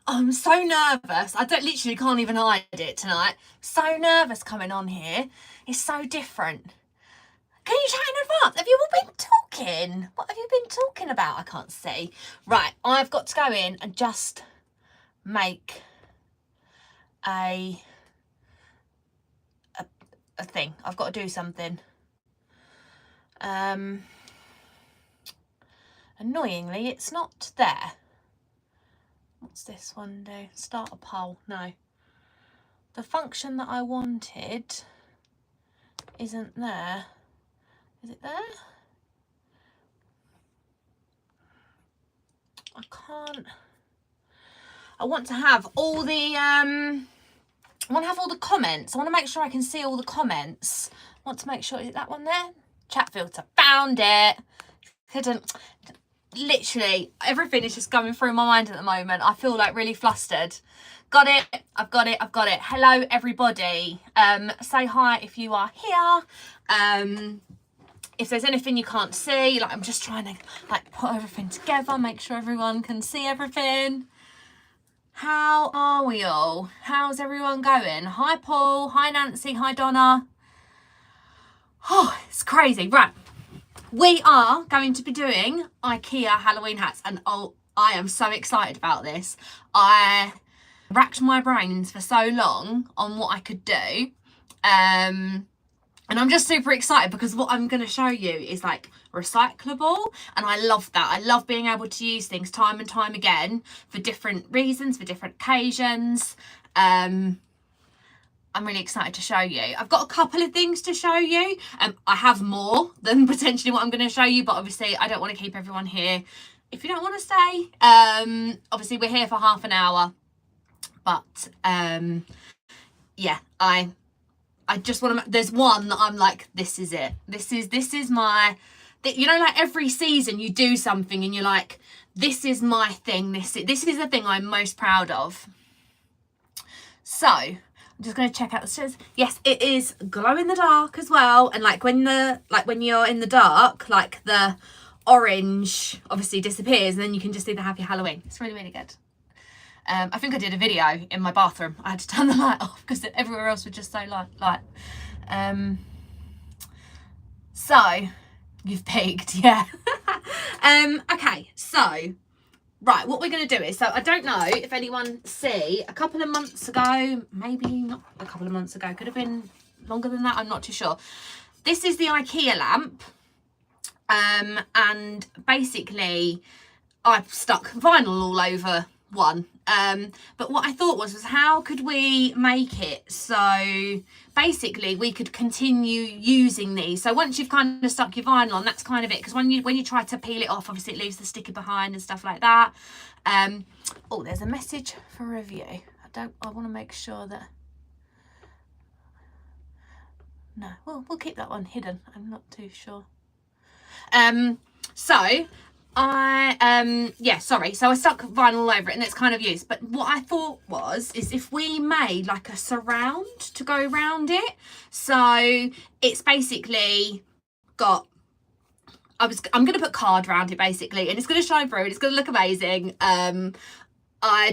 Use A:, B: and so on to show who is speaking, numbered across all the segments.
A: I'm so nervous. I literally can't even hide it tonight. So nervous coming on here. It's so different. Can you chat in advance? Have you all been talking? What have you been talking about? I can't see. Right, I've got to go in and just make a thing. I've got to do something. Annoyingly, it's not there. What's this one do? Start a poll. No. The function that I wanted isn't there. Is it there? I can't. I want to have all the I want to have all the comments. I want to make sure I can see all the comments. I want to make sure, is it that one there? Chat filter. Found it. Couldn't. Literally, everything is just going through my mind at the moment. I feel like really flustered. Got it. I've got it. I've got it. Hello, everybody. Say hi if you are here. If there's anything you can't see, like I'm just trying to like put everything together, make sure everyone can see everything. How are we all? How's everyone going? Hi, Paul. Hi, Nancy. Hi, Donna. Oh, it's crazy. Right. We are going to be doing IKEA Halloween hats, and oh, I am so excited about this. I racked my brains for so long on what I could do. And I'm just super excited because what I'm going to show you is like recyclable, and I love that. I love being able to use things time and time again for different reasons, for different occasions. I'm really excited to show you. I've got a couple of things to show you. I have more than potentially what I'm going to show you, but obviously I don't want to keep everyone here if you don't want to stay. Obviously we're here for half an hour, but yeah, I just want to, there's one that I'm like, this is it. This is my, you know, like every season you do something and you're like, this is my thing. This is the thing I'm most proud of. So I'm just going to check out the stairs. Yes, it is glow in the dark as well. And like when you're in the dark, like the orange obviously disappears and then you can just see the happy Halloween. It's really, really good. I think I did a video in my bathroom. I had to turn the light off because everywhere else was just so light. So you've peaked, yeah. Okay, so right, what we're going to do is, so I don't know if anyone see, a couple of months ago, maybe not a couple of months ago, could have been longer than that, I'm not too sure. This is the IKEA lamp, and basically I've stuck vinyl all over one. But what I thought was how could we make it so basically we could continue using these. So once you've kind of stuck your vinyl on, that's kind of it, because when you try to peel it off, obviously it leaves the sticker behind and stuff like that. Oh, there's a message for review. I want to make sure that, no, we'll keep that one hidden. I'm not too sure. So yeah, sorry, so I stuck vinyl all over it and it's kind of used, but what I thought is if we made like a surround to go around it, so it's basically got, I'm going to put card around it basically, and it's going to shine through and it's going to look amazing. I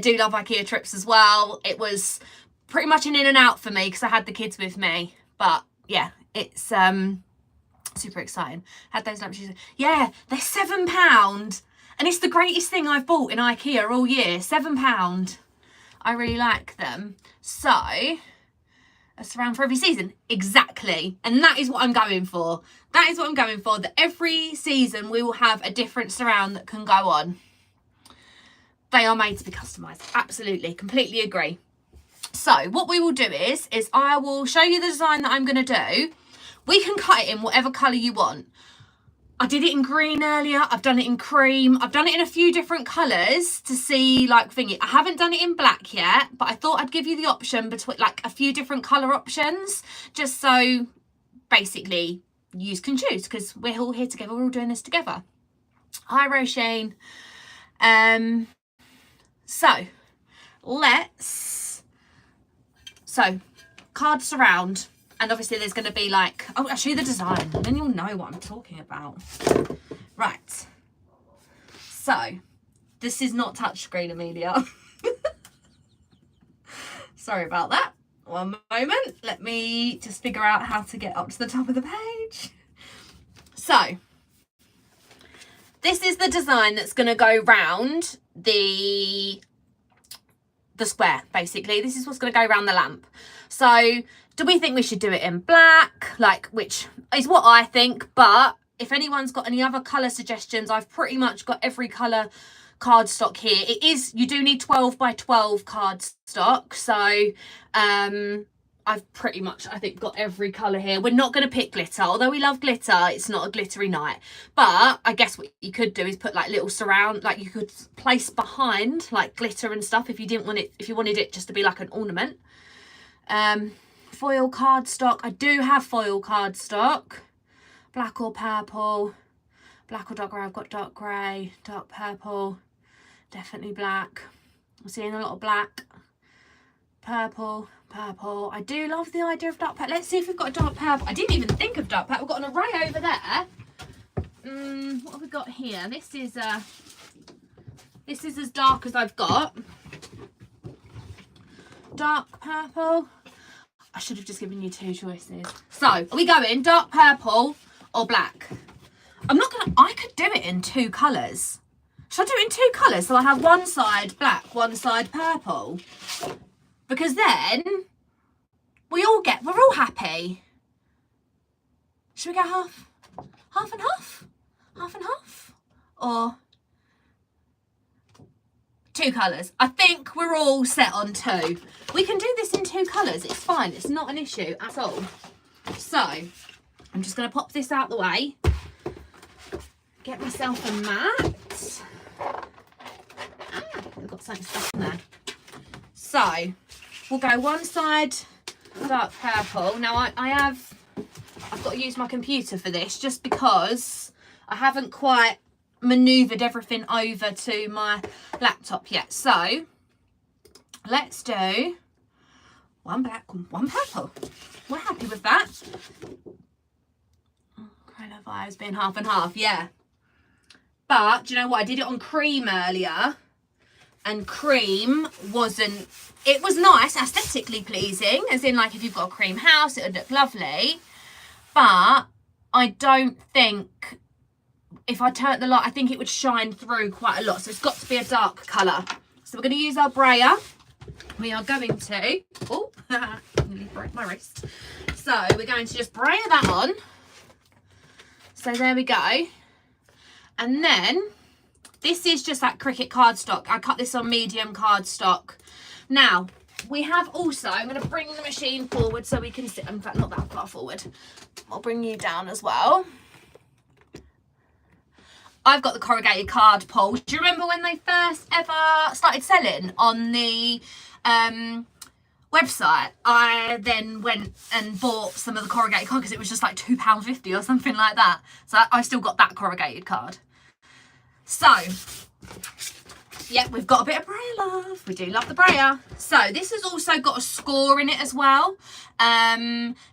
A: do love IKEA trips as well. It was pretty much an in and out for me because I had the kids with me, but yeah, it's super exciting. Had those lampshades. Yeah, they're £7, and it's the greatest thing I've bought in IKEA all year. £7. I really like them. So a surround for every season, exactly, and that is what I'm going for. That is what I'm going for, that every season we will have a different surround that can go on. They are made to be customized. Absolutely, completely agree. So what we will do is I will show you the design that I'm going to do. We can cut it in whatever colour you want. I did it in green earlier. I've done it in cream. I've done it in a few different colours to see, like, thingy. I haven't done it in black yet, but I thought I'd give you the option between, like, a few different colour options, just so, basically, you can choose, because we're all here together. We're all doing this together. Hi, Roisin. So, card surround. And obviously there's going to be like, oh, I'll show you the design, and then you'll know what I'm talking about. Right. So, this is not touchscreen, Amelia. Sorry about that. One moment. Let me just figure out how to get up to the top of the page. So, this is the design that's going to go round the square, basically. This is what's going to go around the lamp. So, do we think we should do it in black? Like, which is what I think, but if anyone's got any other colour suggestions, I've pretty much got every colour cardstock here. It is, you do need 12 by 12 cardstock, so I've pretty much, I think, got every colour here. We're not going to pick glitter, although we love glitter. It's not a glittery night, but I guess what you could do is put like little surround, like you could place behind like glitter and stuff if you didn't want it, if you wanted it just to be like an ornament. Foil cardstock, I do have foil cardstock. Black or purple, black or dark grey. I've got dark grey, dark purple, definitely black. I'm seeing a lot of black, purple. I do love the idea of dark purple. Let's see if we've got a dark purple. I didn't even think of dark purple. We've got an array over there. What have we got here? This is as dark as I've got. Dark purple. I should have just given you two choices. So, are we going dark purple or black? I could do it in two colours. Should I do it in two colours? So I have one side black, one side purple. Because then we're all happy. Should we go half? Half and half? Half and half? Or two colours? I think we're all set on two. We can do this in two colours. It's fine. It's not an issue at all. So, I'm just going to pop this out the way. Get myself a mat. I've got something stuck in there. So, we'll go one side dark purple. Now, I've got to use my computer for this just because I haven't quite manoeuvred everything over to my laptop yet. So, let's do one black, one purple. We're happy with that. Colour vibes being half and half, yeah. But do you know what? I did it on cream earlier, and cream wasn't. It was nice, aesthetically pleasing, as in like if you've got a cream house, it would look lovely. But I don't think if I turned the light, I think it would shine through quite a lot. So it's got to be a dark colour. So we're going to use our brayer. We are going to, oh, nearly broke my wrist. So we're going to just brayer that on. So there we go. And then this is just that Cricut cardstock. I cut this on medium cardstock. Now, we have also, I'm going to bring the machine forward so we can sit, in fact, not that far forward. I'll bring you down as well. I've got the corrugated card pull. Do you remember when they first ever started selling on the website? I then went and bought some of the corrugated card because it was just like £2.50 or something like that. So I've still got that corrugated card. So, yeah, we've got a bit of brayer love. We do love the brayer. So this has also got a score in it as well.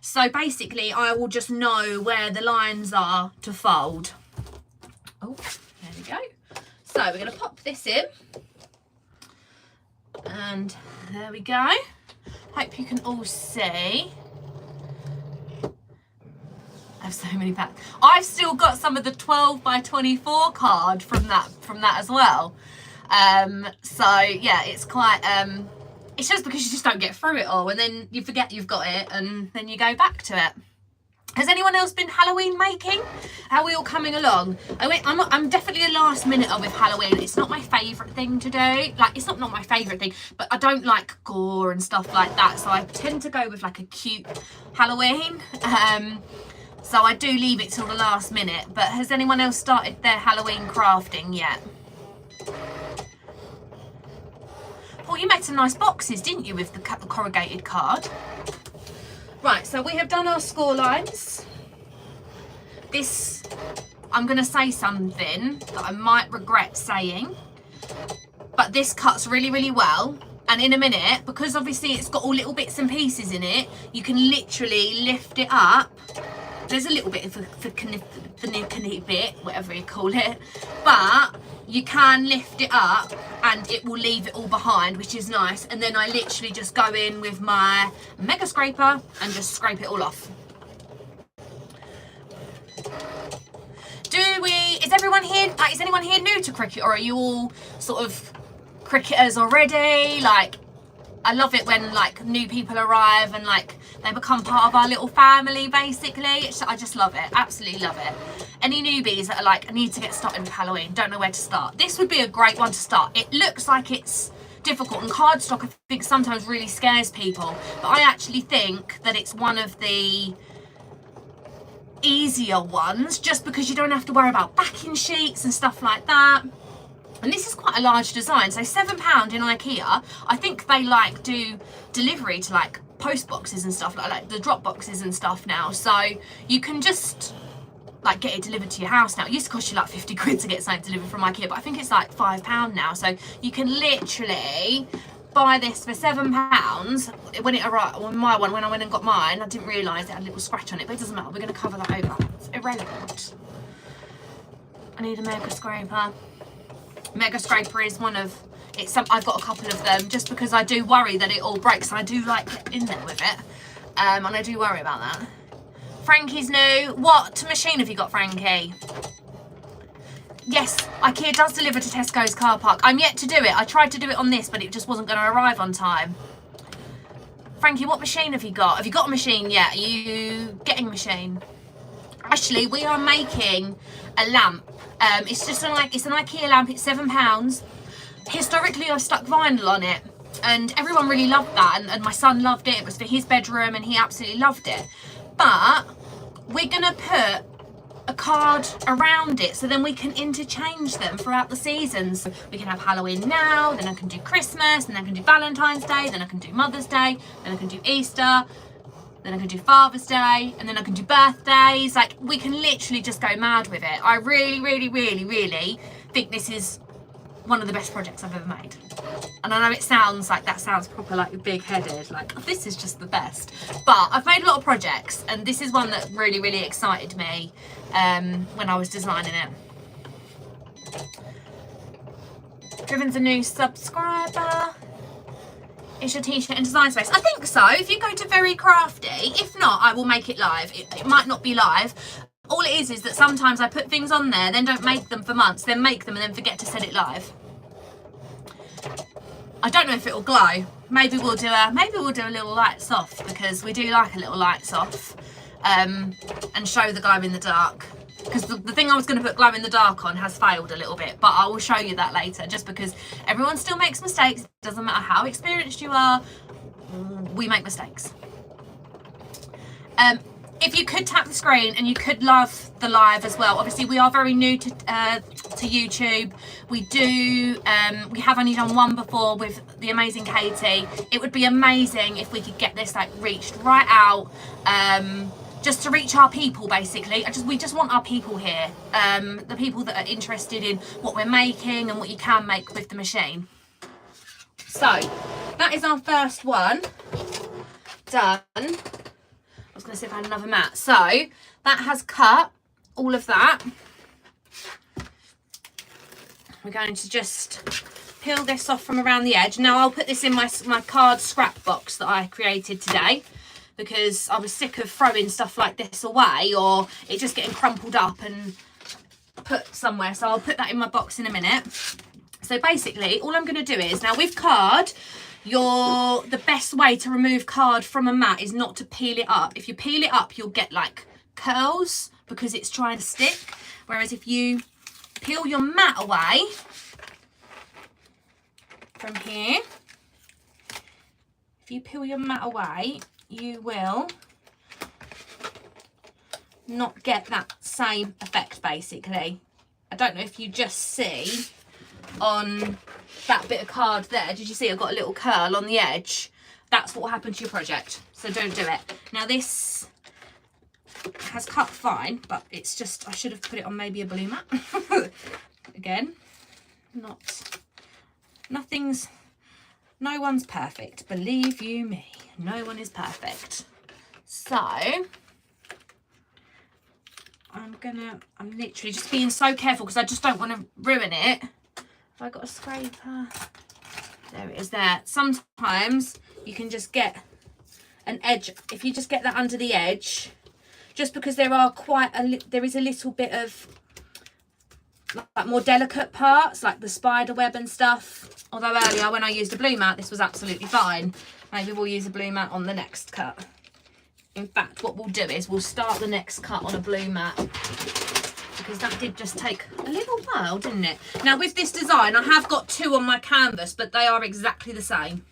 A: So basically I will just know where the lines are to fold. Oh, there we go. So we're going to pop this in. And there we go. Hope you can all see. I have so many packs. I've still got some of the 12 by 24 card from that as well. So yeah, it's quite it's just because you just don't get through it all and then you forget you've got it and then you go back to it. Has anyone else been Halloween making? How are we all coming along? I'm definitely a last minute with Halloween. It's not my favourite thing to do. Like, it's not my favourite thing, but I don't like gore and stuff like that. So I tend to go with like a cute Halloween. So I do leave it till the last minute. But has anyone else started their Halloween crafting yet? Oh, you made some nice boxes, didn't you, with the corrugated card? Right, so we have done our score lines. This, I'm going to say something that I might regret saying, but this cuts really, really well. And in a minute, because obviously it's got all little bits and pieces in it, you can literally lift it up. There's a little bit of a finicky bit, whatever you call it, but you can lift it up and it will leave it all behind, which is nice. And then I literally just go in with my mega scraper and just scrape it all off. Is everyone here, like, is anyone here new to Cricut, or are you all sort of Cricketers already? Like, I love it when like new people arrive and like they become part of our little family basically. I just love it, absolutely love it. Any newbies that are like, I need to get started with Halloween, don't know where to start, this would be a great one to start. It looks like it's difficult, and cardstock I think sometimes really scares people, but I actually think that it's one of the easier ones, just because you don't have to worry about backing sheets and stuff like that. And this is quite a large design, so £7 in IKEA. I think they like do delivery to like post boxes and stuff, like the drop boxes and stuff now, so you can just like get it delivered to your house now. It used to cost you like 50 quid to get something delivered from IKEA, but I think it's like £5 now, so you can literally buy this for £7. When it arrived, when I went and got mine, I didn't realise it had a little scratch on it, but it doesn't matter, we're going to cover that over, it's irrelevant. I need a mega scraper. Mega scraper is one of, I've got a couple of them, just because I do worry that it all breaks. I do like getting in there with it, and I do worry about that. Frankie's new. What machine have you got, Frankie? Yes, IKEA does deliver to Tesco's car park. I'm yet to do it. I tried to do it on this, but it just wasn't going to arrive on time. Frankie, what machine have you got? Have you got a machine yet? Are you getting a machine? Actually, we are making a lamp. It's just an IKEA lamp. It's £7. Historically, I've stuck vinyl on it, and everyone really loved that, and my son loved it. It was for his bedroom, and he absolutely loved it. But we're gonna put a card around it, so then we can interchange them throughout the seasons. So we can have Halloween now, then I can do Christmas, then I can do Valentine's Day, then I can do Mother's Day, then I can do Easter, then I can do Father's Day, and then I can do birthdays. Like, we can literally just go mad with it. I really, really, really, really think this is one of the best projects I've ever made. And I know it sounds like, that sounds proper like big-headed, like, oh, this is just the best. But I've made a lot of projects, and this is one that really, really excited me when I was designing it. Driven's a new subscriber. Is your t-shirt in design space? I think so. If you go to Very Crafty, if not, I will make it live. It might not be live. All it is that sometimes I put things on there, then don't make them for months, then make them and then forget to set it live. I don't know if it will glow. Maybe we'll do a little lights off, because we do like a little lights off, and show the glow in the dark. Because the thing I was going to put glow in the dark on has failed a little bit, but I will show you that later, just because everyone still makes mistakes. It doesn't matter how experienced you are, we make mistakes. If you could tap the screen, and you could love the live as well. Obviously, we are very new to YouTube. We have only done one before with the amazing Katie. It would be amazing if we could get this like reached right out, just to reach our people basically. We just want our people here, the people that are interested in what we're making and what you can make with the machine. So that is our first one done. I was going to see if I had another mat. So that has cut all of that. We're going to just peel this off from around the edge. Now I'll put this in my card scrap box that I created today, because I was sick of throwing stuff like this away, or it just getting crumpled up and put somewhere. So I'll put that in my box in a minute. So basically all I'm going to do is, now with card, the best way to remove card from a mat is not to peel it up. If you peel it up, you'll get like curls because it's trying to stick. Whereas if you peel your mat away from here, if you peel your mat away, you will not get that same effect basically. I don't know if you just see on that bit of card there, did you see I've got a little curl on the edge? That's what will happen to your project, so don't do it. Now this has cut fine, but it's just, I should have put it on maybe a blue mat. Again, no one's perfect, believe you me, no one is perfect. So I'm literally just being so careful because I just don't want to ruin it. Have I got a scraper? There it is there. Sometimes you can just get an edge. If you just get that under the edge, just because there are there is a little bit of like more delicate parts, like the spider web and stuff. Although earlier when I used a blue mat, this was absolutely fine. Maybe we'll use a blue mat on the next cut. In fact, what we'll do is we'll start the next cut on a blue mat, because that did just take a little while, didn't it? Now with this design, I have got 2 on my canvas, but they are exactly the same.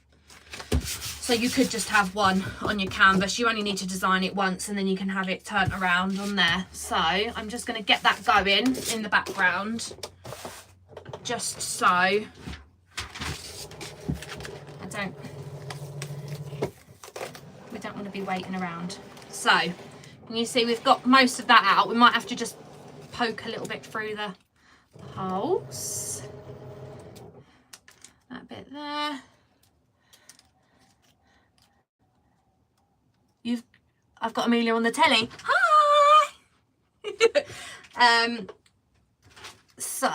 A: So you could just have one on your canvas. You only need to design it once and then you can have it turned around on there. So I'm just going to get that going in the background, just so we don't want to be waiting around. So can you see we've got most of that out? We might have to just poke a little bit through the holes. That bit there. I've got Amelia on the telly. Hi! So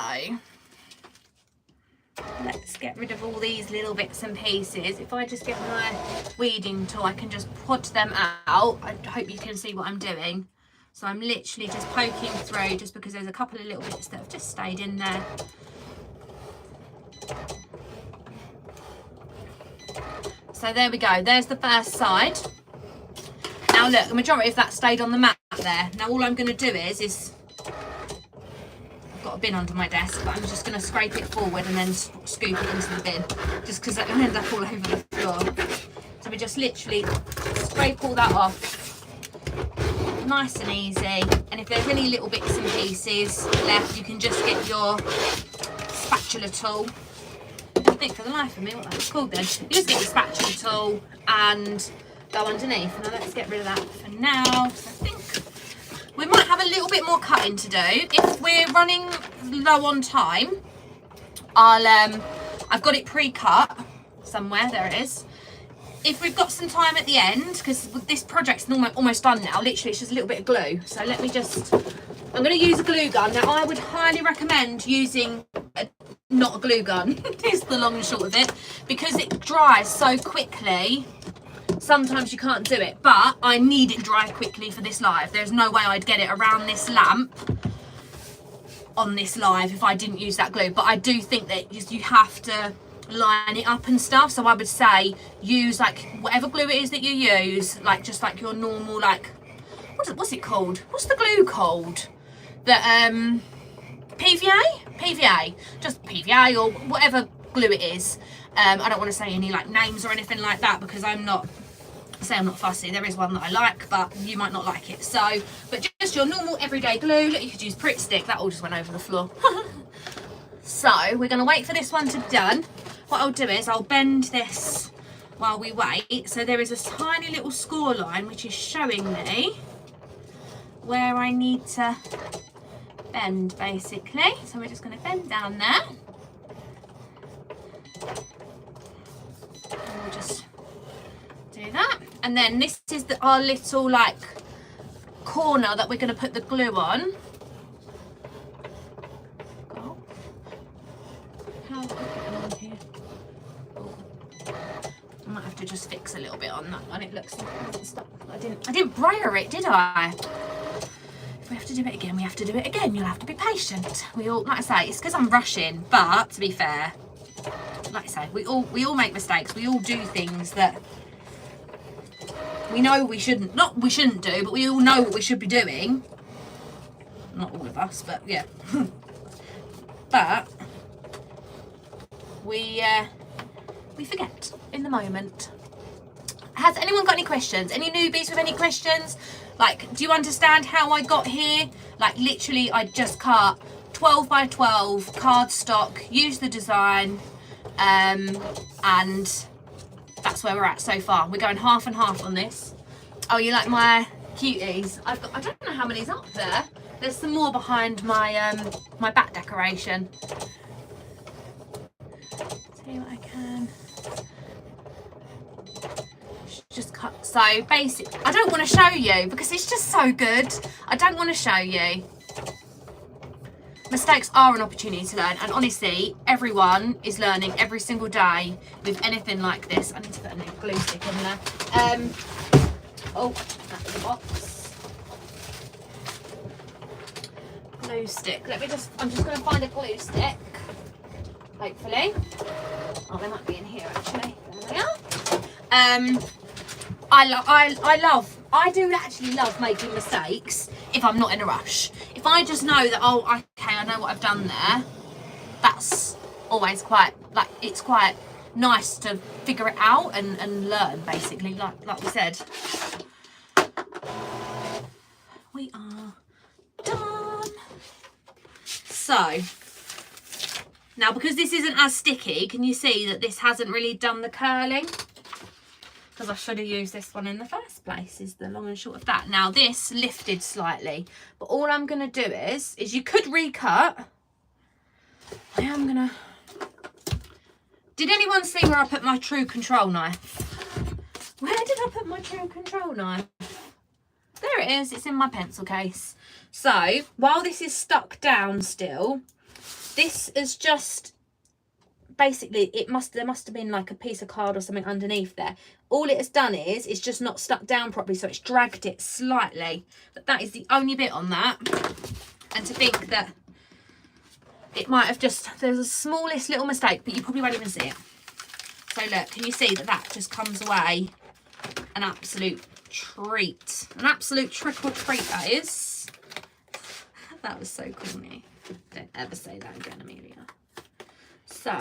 A: let's get rid of all these little bits and pieces. If I just get my weeding tool, I can just put them out. I hope you can see what I'm doing. So I'm literally just poking through, just because there's a couple of little bits that have just stayed in there. So there we go. There's the first side. Now look, the majority of that stayed on the mat there. Now all I'm going to do is I've got a bin under my desk, but I'm just going to scrape it forward and then scoop it into the bin, just because it'll end up all over the floor. So we just literally scrape all that off, nice and easy. And if there's any little bits and pieces left, you can just get your spatula tool. I don't think for the life of me what that's called then. You just get your spatula tool and go underneath. Now let's get rid of that for now. So I think we might have a little bit more cutting to do. If we're running low on time, I've got it pre-cut somewhere. There it is. If we've got some time at the end, because this project's almost done now, literally it's just a little bit of glue. So let me just, I'm going to use a glue gun. Now I would highly recommend using not a glue gun, is the long and short of it, because it dries so quickly. Sometimes you can't do it, but I need it dry quickly for this live. There's no way I'd get it around this lamp on this live if I didn't use that glue. But I do think that you have to line it up and stuff. So I would say use like whatever glue it is that you use, like just like your normal, like what's it called? What's the glue called? The PVA, just PVA or whatever glue it is. I don't want to say any like names or anything like that, because I'm not fussy. There is one that I like, but you might not like it. So, but just your normal everyday glue. Look, you could use Pritt Stick. That all just went over the floor. So we're going to wait for this one to be done. What I'll do is I'll bend this while we wait. So there is a tiny little score line which is showing me where I need to bend, basically. So we're just going to bend down there. And we'll just do that. And then this is our little like corner that we're going to put the glue on. Oh. How do I get it on here? Oh. I might have to just fix a little bit on that one. It looks like it hasn't stuck. I didn't brayer it, did I? If we have to do it again, we have to do it again. You'll have to be patient. We all, like I say, it's because I'm rushing, but to be fair, like I say, we all make mistakes. We all do things that we know we shouldn't do, but we all know what we should be doing. Not all of us, but yeah. But we forget in the moment. Has anyone got any questions? Any newbies with any questions? Like, do you understand how I got here? Like, literally, I just cut 12 by 12 cardstock, used the design, and that's where we're at so far. We're going half and half on this. Oh, you like my cuties? I don't know how many's up there. There's some more behind my my back decoration. See what I can. Just cut. So basically, I don't want to show you because it's just so good. I don't want to show you. mistakes are an opportunity to learn, and honestly, everyone is learning every single day with anything like this. I need to put a new glue stick in there. Oh, that's the box. Glue stick. I'm just going to find a glue stick. Hopefully. Oh, they might be in here actually. There they are. I do actually love making mistakes if I'm not in a rush. If I just know that, oh, okay, I know what I've done there, that's always quite, like, it's quite nice to figure it out and learn, basically, like we said. We are done. So, now because this isn't as sticky, can you see that this hasn't really done the curling? Because I should have used this one in the first place, is the long and short of that. Now this lifted slightly, but all I'm going to do is you could recut. I am going to... Did anyone see where I put my true control knife? Where did I put my true control knife? There it is, it's in my pencil case. So, while this is stuck down still, this is just... Basically, there must have been like a piece of card or something underneath there. All it has done is it's just not stuck down properly, so it's dragged it slightly. But that is the only bit on that. And to think that it might have just, there's a smallest little mistake, but you probably won't even see it. So look, can you see that just comes away an absolute treat? An absolute trick or treat, that is. That was so corny. Don't ever say that again, Amelia. So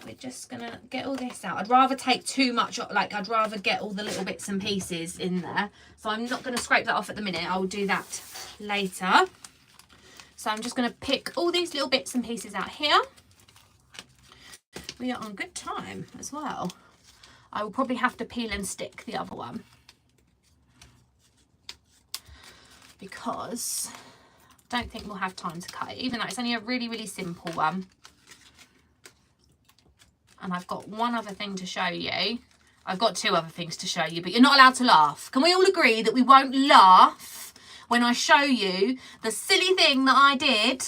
A: we're just gonna get all this out. I'd rather take too much, like I'd rather get all the little bits and pieces in there. So I'm not gonna scrape that off at the minute. I'll do that later. So I'm just gonna pick all these little bits and pieces out here. We are on good time as well. I will probably have to peel and stick the other one because I don't think we'll have time to cut it, even though it's only a really, really simple one. And I've got one other thing to show you. I've got two other things to show you, but you're not allowed to laugh. Can we all agree that we won't laugh when I show you the silly thing that I did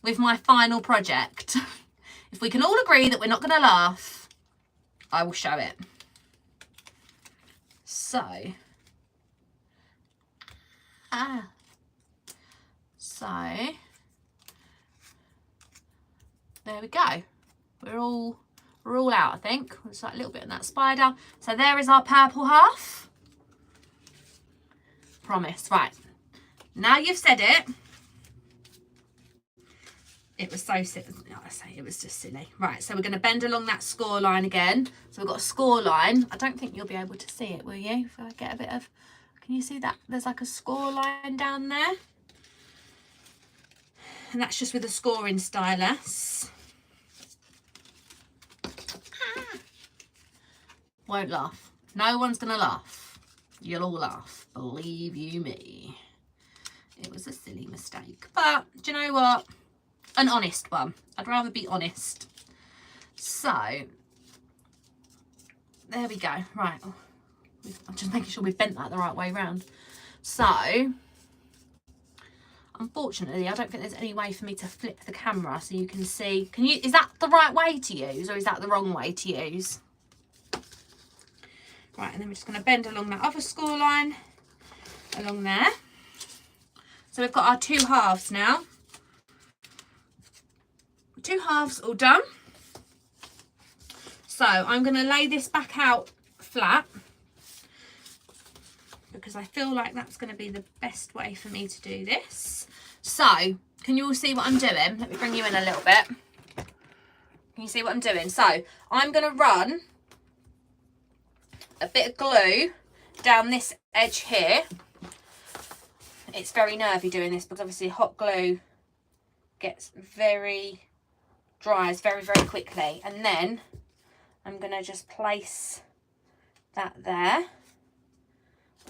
A: with my final project? If we can all agree that we're not going to laugh, I will show it. So, there we go. We're all out, I think. There's like a little bit on that spider. So there is our purple half. Promise. Right. Now you've said it. It was so silly. I say it was just silly. Right, so we're going to bend along that score line again. So we've got a score line. I don't think you'll be able to see it, will you? If I get a bit of... Can you see that? There's like a score line down there. And that's just with a scoring stylus. Won't laugh. No one's going to laugh. You'll all laugh. Believe you me. It was a silly mistake. But, do you know what? An honest one. I'd rather be honest. So, there we go. Right. I'm just making sure we've bent that the right way round. So, unfortunately, I don't think there's any way for me to flip the camera so you can see. Is that the right way to use, or is that the wrong way to use? Right, and then we're just going to bend along that other score line, along there. So we've got our two halves now. Two halves all done. So I'm going to lay this back out flat because I feel like that's going to be the best way for me to do this. So, can you all see what I'm doing? Let me bring you in a little bit. Can you see what I'm doing? So, I'm going to run a bit of glue down this edge here. It's very nervy doing this because obviously hot glue dries very, very quickly. And then I'm going to just place that there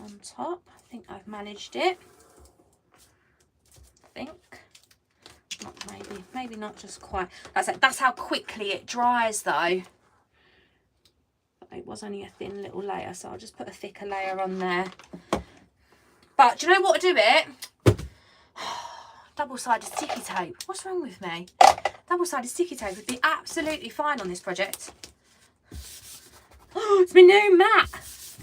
A: on top. I think I've managed it. I think. Not maybe not just quite. That's how quickly it dries though. It was only a thin little layer, so I'll just put a thicker layer on there. But do you know what to do it? double-sided sticky tape. What's wrong with me? Double-sided sticky tape would be absolutely fine on this project. Oh, it's my new mat.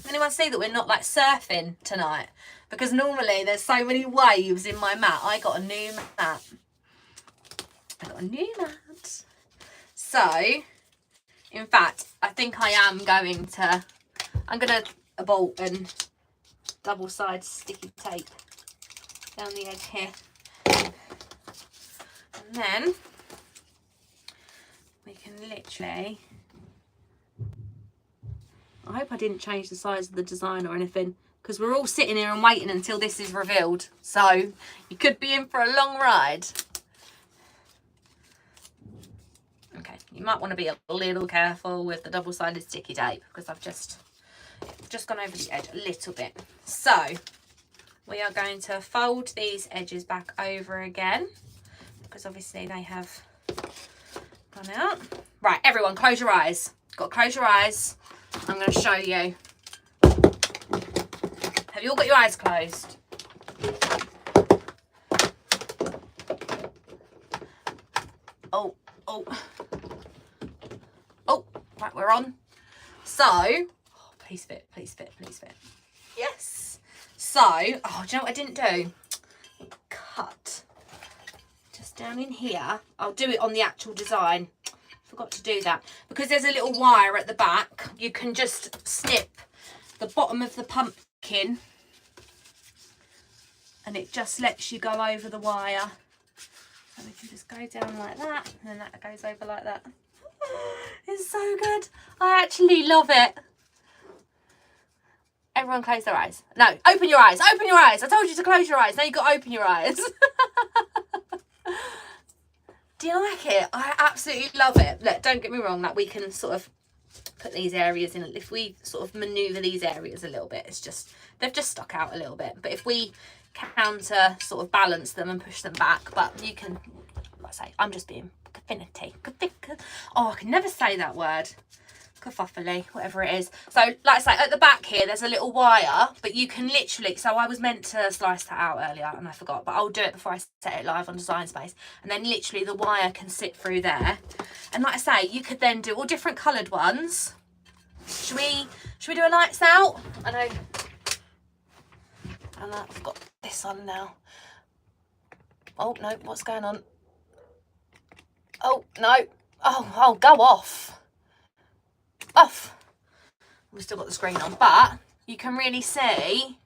A: Anyone see that we're not like surfing tonight? Because normally there's so many waves in my mat. I got a new mat. So, in fact, I think I'm going to bolt and double-sided sticky tape down the edge here. And then we can literally, I hope I didn't change the size of the design or anything, because we're all sitting here and waiting until this is revealed. So you could be in for a long ride. Okay, you might want to be a little careful with the double-sided sticky tape, because I've just gone over the edge a little bit. So we are going to fold these edges back over again, because obviously they have gone out. Right, everyone, close your eyes. Got to close your eyes. I'm going to show you. Have you all got your eyes closed? Oh, right, we're on. So, oh, please fit. Yes. So, oh, do you know what I didn't do? Cut just down in here. I'll do it on the actual design. Forgot to do that. Because there's a little wire at the back, you can just snip the bottom of the pumpkin and it just lets you go over the wire. So we can just go down like that, and then that goes over like that. It's so good. I actually love it. Everyone close their eyes. No, open your eyes. Open your eyes. I told you to close your eyes. Now you've got to open your eyes. Do you like it? I absolutely love it. Look, don't get me wrong, like we can sort of put these areas in. If we sort of manoeuvre these areas a little bit, it's just, they've just stuck out a little bit. But if we counter sort of balance them and push them back, but you can, like I say, I'm just being oh, I can never say that word. Kerfuffle, whatever it is. So, like I say, at the back here, there's a little wire, but you can literally, so I was meant to slice that out earlier and I forgot, but I'll do it before I set it live on Design Space. And then literally the wire can sit through there. And like I say, you could then do all different coloured ones. Should we do a lights out? I know. And I've got this on now. Oh, no, what's going on? Oh, no. Oh, go off. Off. We've still got the screen on, but you can really see,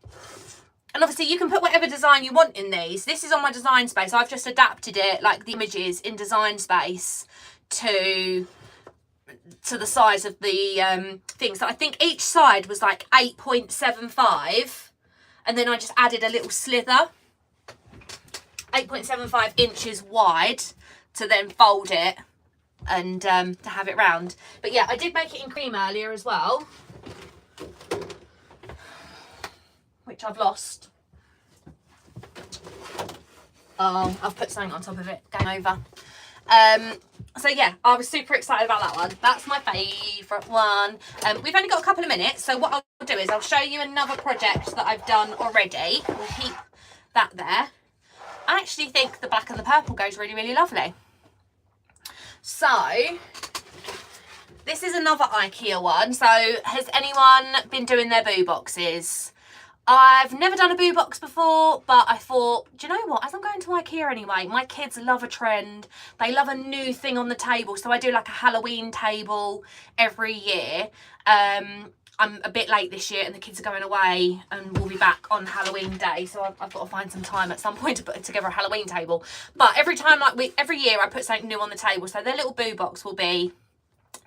A: and obviously you can put whatever design you want in these. This is on my Design Space. I've just adapted it, like the images in Design Space, to the size of the thing. So I think each side was like 8.75, and then I just added a little slither, 8.75 inches wide, to then fold it and to have it round. But yeah, I did make it in cream earlier as well, which I've lost. Oh, I've put something on top of it. Game over. So yeah, I was super excited about that one. That's my favourite one. We've only got a couple of minutes, so what I'll do is I'll show you another project that I've done already. We'll keep that there. I actually think the black and the purple goes really, really lovely. So this is another IKEA one. So has anyone been doing their boo boxes? I've never done a boo box before, but I thought, do you know what? As I'm going to IKEA anyway, my kids love a trend. They love a new thing on the table. So I do like a Halloween table every year. I'm a bit late this year and the kids are going away and we'll be back on Halloween day. So I've got to find some time at some point to put together a Halloween table. But every year I put something new on the table. So their little boo box will be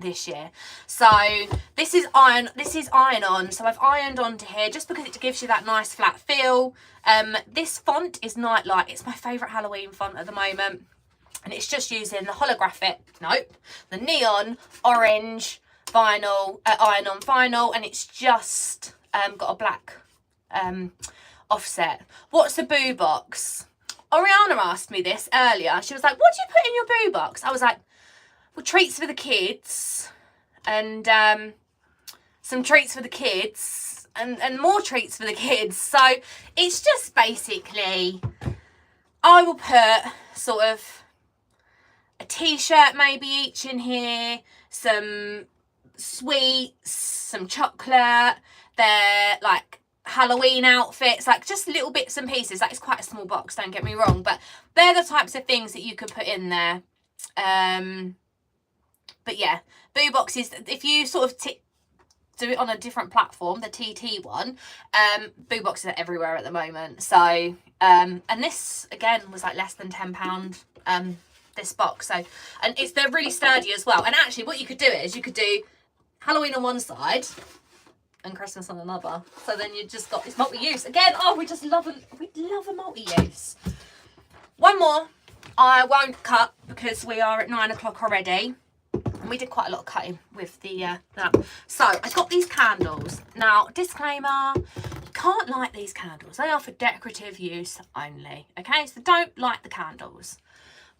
A: this year. So this is iron on. So I've ironed onto here just because it gives you that nice flat feel. This font is Nightlight. It's my favourite Halloween font at the moment. And it's just using the neon orange vinyl, iron-on vinyl, and it's just got a black offset. What's a boo box? Oriana asked me this earlier. She was like, what do you put in your boo box? I was like, well, treats for the kids, and some treats for the kids, and more treats for the kids. So it's just basically I will put sort of a t-shirt maybe each in here, some sweets, some chocolate, they're like Halloween outfits, like just little bits and pieces. Like, it's quite a small box, don't get me wrong, but they're the types of things that you can put in there. But yeah, boo boxes, if you sort of do it on a different platform, the TT one, boo boxes are everywhere at the moment. So and this again was like less than £10, this box. So, and they're really sturdy as well. And actually what you could do is you could do Halloween on one side and Christmas on another. So then you just got this multi-use again. Oh, we love a multi-use. One more I won't cut because we are at 9 o'clock already. And we did quite a lot of cutting with the lamp. So I got these candles. Now, disclaimer, you can't light these candles. They are for decorative use only. Okay, so don't light the candles.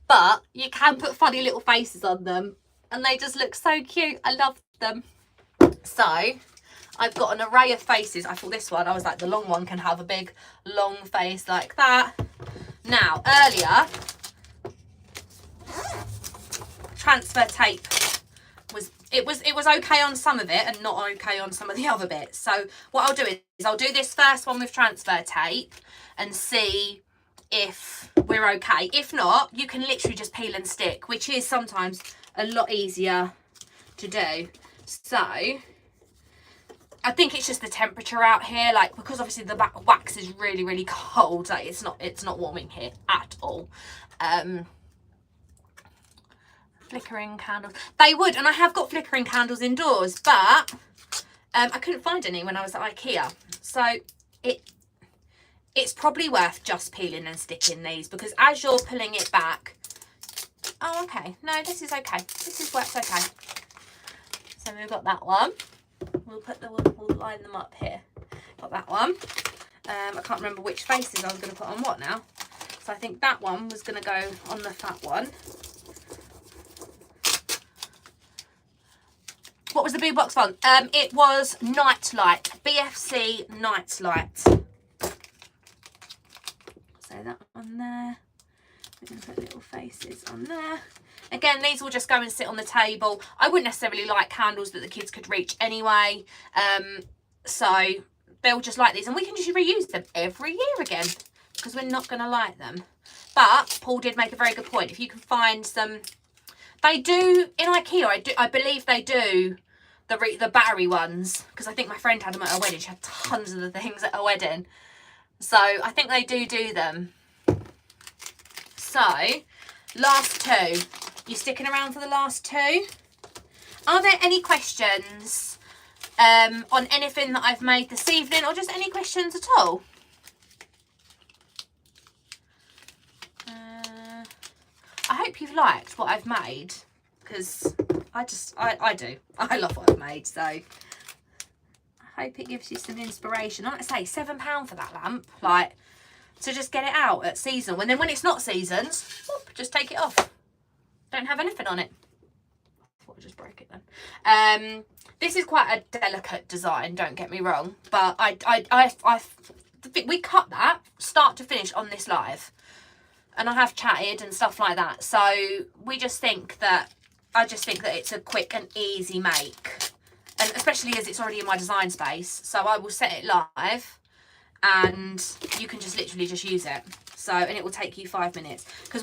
A: But you can put funny little faces on them. And they just look so cute. I love them. So I've got an array of faces. I thought this one, I was like, the long one can have a big long face like that. Now, earlier, transfer tape was okay on some of it and not okay on some of the other bits. So what I'll do is I'll do this first one with transfer tape and see if we're okay. If not, you can literally just peel and stick, which is sometimes a lot easier to do. So I think it's just the temperature out here, like, because obviously the wax is really, really cold. Like, it's not warming here at all. Flickering candles, they would, and I have got flickering candles indoors, but I couldn't find any when I was at IKEA. So it's probably worth just peeling and sticking these, because as you're pulling it back, oh, okay, no, this is okay, works okay. So we've got that one. We'll line them up here. Got that one. I can't remember which faces I was going to put on what now. So I think that one was going to go on the fat one. What was the boo box font? It was Nightlight, BFC Nightlight. So that one there. We're going to put little faces on there. Again, these will just go and sit on the table. I wouldn't necessarily light candles that the kids could reach anyway. So they'll just light these. And we can just reuse them every year again, because we're not going to light them. But Paul did make a very good point. If you can find some... They do, in IKEA, I believe they do the battery ones, because I think my friend had them at her wedding. She had tons of the things at her wedding. So I think they do them. So, last two. You sticking around for the last two? Are there any questions on anything that I've made this evening, or just any questions at all? I hope you've liked what I've made, because I do. I love what I've made, so I hope it gives you some inspiration. Like I say, £7 for that lamp, like, to just get it out at season. And then when it's not seasons, whoop, just take it off. Don't have anything on it. I thought I'd just break it then. This is quite a delicate design, don't get me wrong, but we cut that start to finish on this live. And I have chatted and stuff like that. So I just think that it's a quick and easy make. And especially as it's already in my design space. So I will set it live and you can just literally just use it. So, and it will take you 5 minutes. Because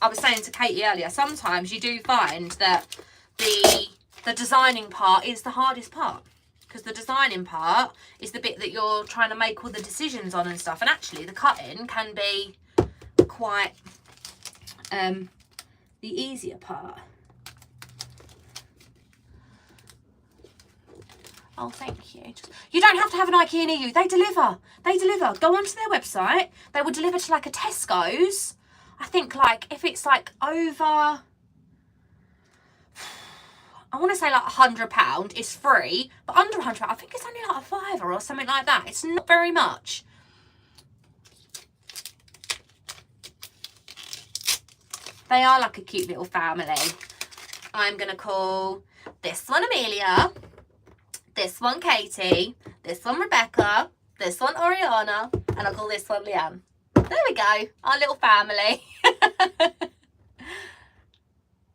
A: I was saying to Katie earlier, sometimes you do find that the designing part is the hardest part. Because the designing part is the bit that you're trying to make all the decisions on and stuff. And actually the cutting can be quite the easier part. Oh, thank you. You don't have to have an IKEA near you. They deliver. Go onto their website. They will deliver to like a Tesco's. I think like if it's like over, I want to say like £100, it's free. But under £100, I think it's only like a £5 or something like that. It's not very much. They are like a cute little family. I'm going to call this one Amelia, this one Katie, this one Rebecca, this one Oriana, and I'll call this one Leanne. There we go, our little family.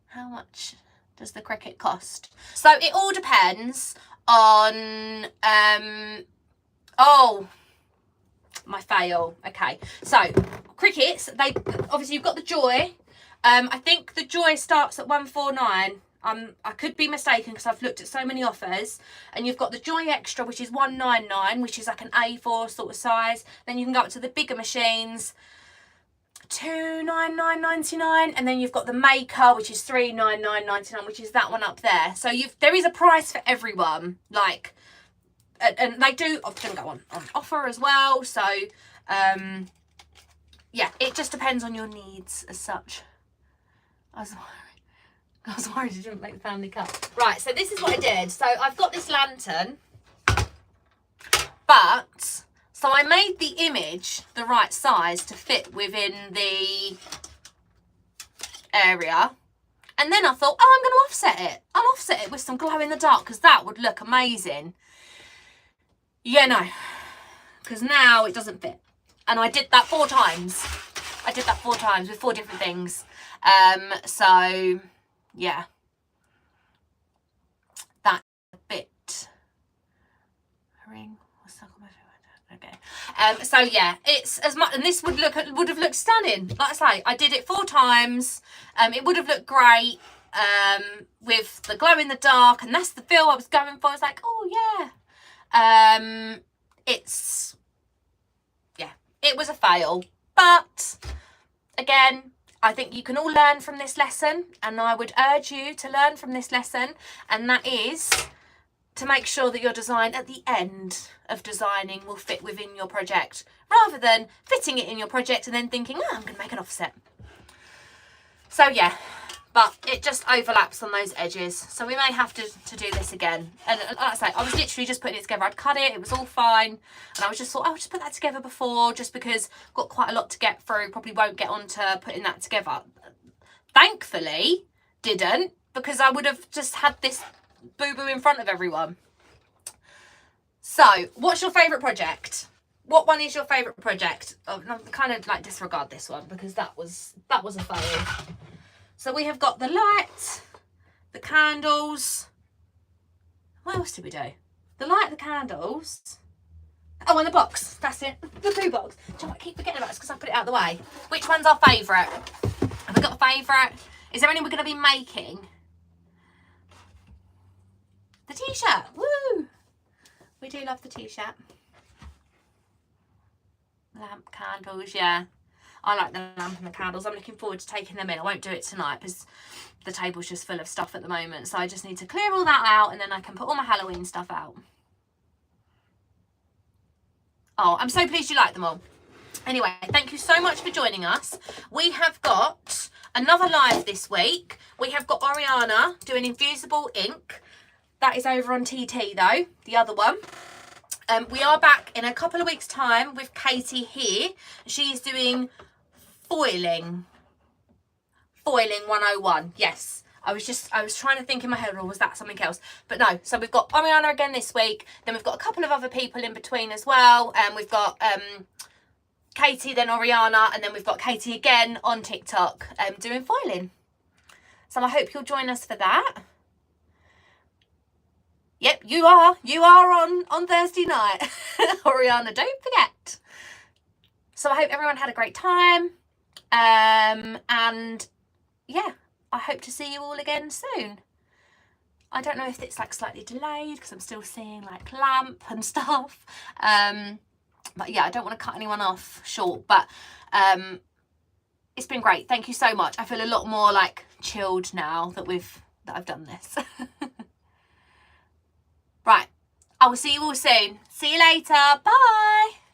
A: How much does the Cricut cost? So it all depends on, oh, my fail. Okay, so Cricuts, they obviously, you've got the Joy. I think the Joy starts at 149. I could be mistaken because I've looked at so many offers. And you've got the Joy Extra, which is 199, which is like an A4 sort of size. Then you can go up to the bigger machines, 299.99, and then you've got the Maker, which is 399.99, which is that one up there. So there is a price for everyone, like, and they do often go on offer as well. So yeah, it just depends on your needs as such. I was worried it didn't make the family cut. Right, so this is what I did. So I've got this lantern, but so I made the image the right size to fit within the area. And then I thought, oh, I'm going to offset it. I'll offset it with some glow in the dark because that would look amazing. Yeah, no, because now it doesn't fit. And I did that 4 times. I did that 4 times with 4 different things. So yeah, that bit ring was stuck on my finger. Okay. So yeah, it's as much, and this would have looked stunning. Like I say, I did it 4 times. It would have looked great with the glow in the dark, and that's the feel I was going for. I was like, oh yeah. It's, yeah, it was a fail, but again, I think you can all learn from this lesson, and I would urge you to learn from this lesson, and that is to make sure that your design at the end of designing will fit within your project, rather than fitting it in your project and then thinking, oh, I'm going to make an offset. So yeah, but it just overlaps on those edges, so we may have to do this again. And like I say, I was literally just putting it together. I'd cut it was all fine, and I was just thought, I'll just put that together before, just because I've got quite a lot to get through, probably won't get on to putting that together. Thankfully didn't, because I would have just had this boo-boo in front of everyone. So what's your favourite project? What one is your favourite project? Oh, I'm kind of like disregard this one because that was a fail. So we have got the light, the candles. What else did we do? The light, the candles. Oh, and the box. That's it. The blue box. Do you know what? I keep forgetting about this because I put it out of the way. Which one's our favourite? Have we got a favourite? Is there any we're going to be making? The t-shirt. Woo! We do love the t-shirt. Lamp, candles, yeah. I like the lamp and the candles. I'm looking forward to taking them in. I won't do it tonight because the table's just full of stuff at the moment. So I just need to clear all that out, and then I can put all my Halloween stuff out. Oh, I'm so pleased you like them all. Anyway, thank you so much for joining us. We have got another live this week. We have got Oriana doing infusible ink. That is over on TT though, the other one. We are back in a couple of weeks' time with Katie here. She's doing foiling 101. Yes, I was trying to think in my head, or was that something else? But no, so we've got Oriana again this week, then we've got a couple of other people in between as well, and we've got Katie, then Oriana, and then we've got Katie again on TikTok doing foiling. So I hope you'll join us for that. Yep, you are on Thursday night. Oriana, don't forget. So I hope everyone had a great time. And yeah, I hope to see you all again soon. I don't know if it's like slightly delayed because I'm still seeing like lamp and stuff. But yeah, I don't want to cut anyone off short, but it's been great. Thank you so much. I feel a lot more like chilled now that I've done this. Right, I will see you all soon. See you later. Bye.